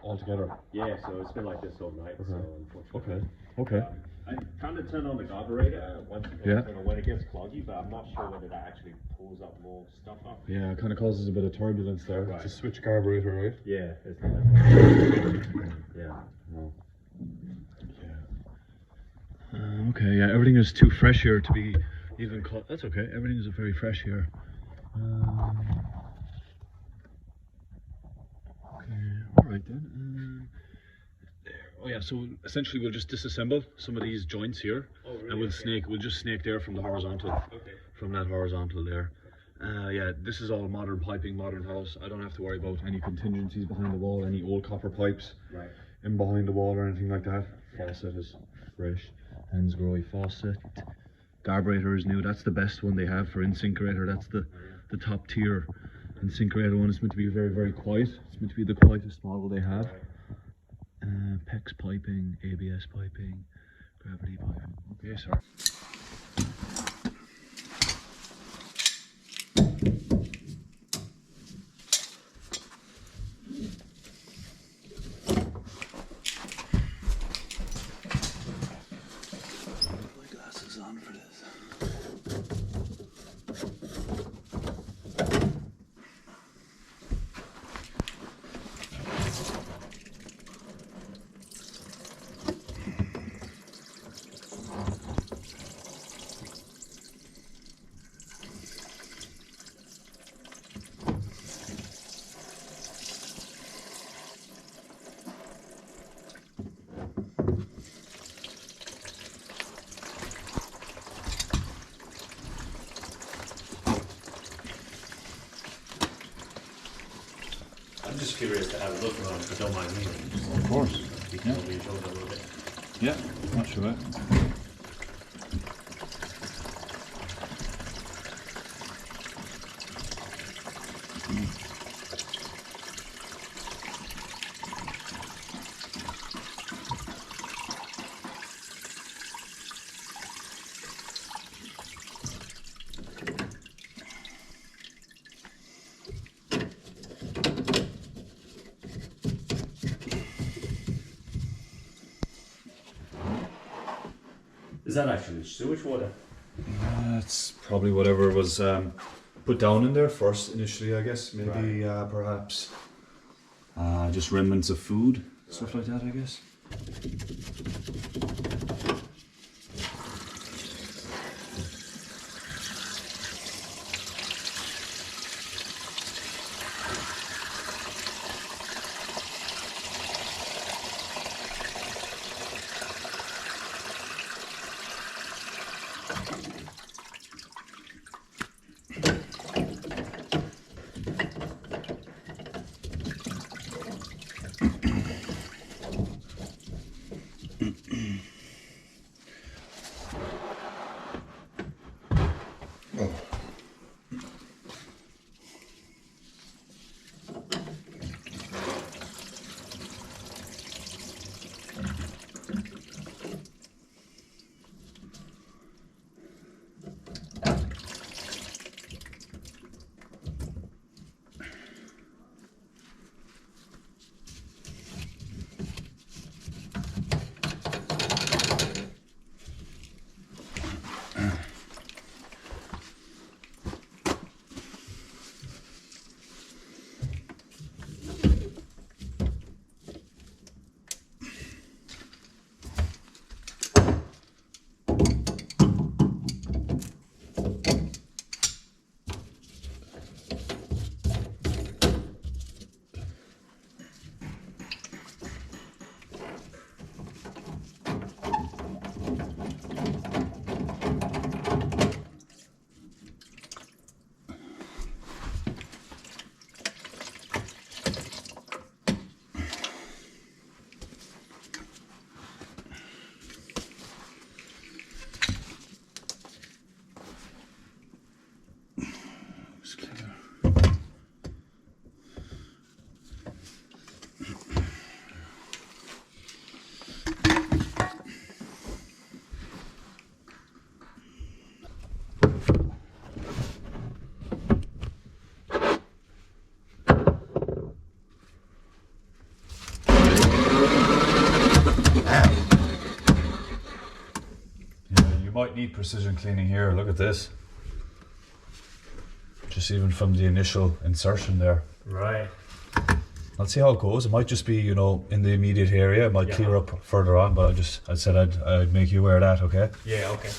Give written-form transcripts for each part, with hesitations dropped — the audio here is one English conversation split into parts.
altogether. Yeah, so it's been like this all night. Okay. So unfortunately. Okay. I kind of turn on the carburetor once Yeah. when it gets cloggy, but I'm not sure whether that actually pulls up more stuff up. Yeah, it kind of causes a bit of turbulence there. Right. It's a switch carburetor, right? Yeah, it's yeah. Oh. Yeah. Okay, yeah, everything is too fresh here to be even cut. That's okay, everything is very fresh here. Okay, alright then. There. Oh yeah, so essentially we'll just disassemble some of these joints here. Oh, really? And we'll just snake there from the horizontal. Okay. From that horizontal there. Yeah, this is all modern piping, modern house. I don't have to worry about any contingencies behind the wall, any old copper pipes in behind the wall or anything like that. Faucet is fresh. Hansgrohe faucet. Carburetor is new. That's the best one they have for InSinkerator. That's the top tier InSinkerator one. It's meant to be very, very quiet. It's meant to be the quietest model they have. PEX piping, ABS piping, gravity piping. Okay, sir. I'm just curious to have a look around, if you don't mind me. Of course. You can over your shoulder a little bit. Yeah, not sure. Is that actually sewage water? That's probably whatever was put down in there first initially, I guess. Maybe perhaps just remnants of food, stuff like that, I guess. neat precision cleaning here. Look at this. Just even from the initial insertion there. Right. I'll see how it goes. It might just be, you know, in the immediate area. It might clear up further on, but I said I'd make you aware of that, okay? Yeah, okay.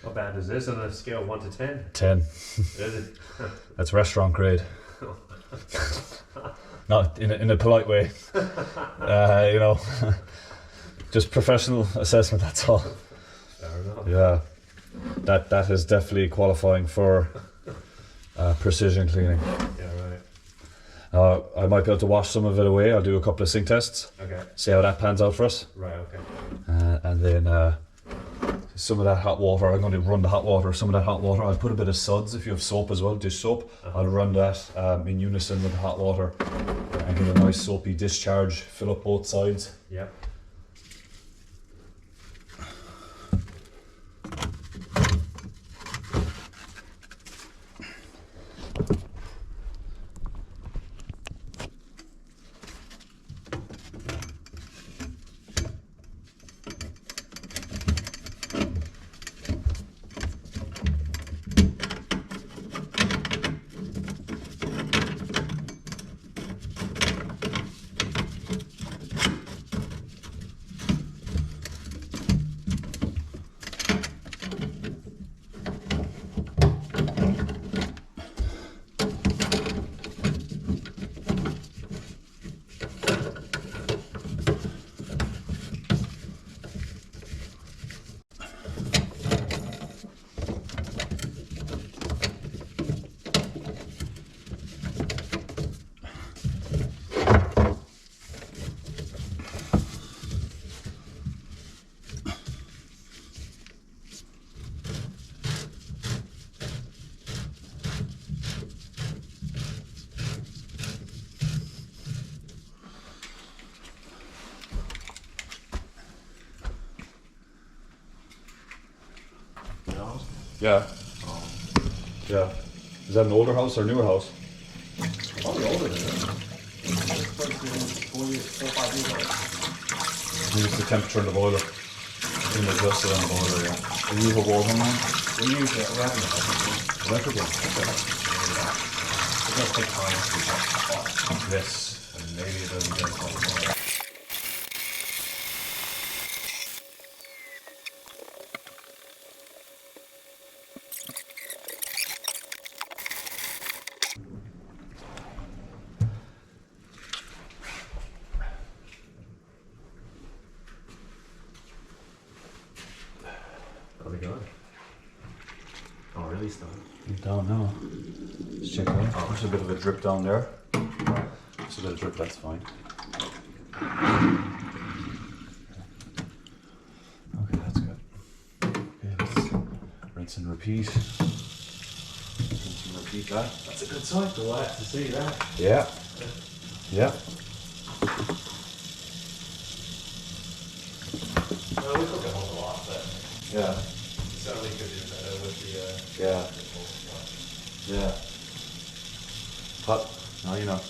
How bad is this on a scale of 1 to 10? 10. Is it? That's restaurant grade. Not in a polite way. You know, just professional assessment, that's all. Fair enough. Yeah, that is definitely qualifying for precision cleaning. Yeah, right. I might be able to wash some of it away. I'll do a couple of sink tests. Okay. See how that pans out for us. Right, okay. And then some of that hot water, I'm going to run the hot water. Some of that hot water, I'll put a bit of suds if you have soap as well, dish soap. I'll run that in unison with the hot water and get a nice soapy discharge, fill up both sides. Yep. Yeah. Yeah. Is that an older house or a newer house? Probably older than that. 4 years, 4 or 5 years old. I think it's the temperature in the boiler. In the adjusted on the boiler, yeah. Do you have a wall hung on? We use it around it. Electrical. It does take time to get hot. Yes. And maybe it doesn't get hot. How's it going? Oh, really stuck? Down now. Let's check out. Oh, there's a bit of a drip down there. There's a bit of drip, that's fine. Okay, that's good. Okay, let's rinse and repeat. Rinse and repeat that. That's a good sight to watch, to see that. Yeah. Yeah. No, we took it home a lot, but Yeah. it certainly could do better with the Yeah. the full spot. Yeah. But, no, you know.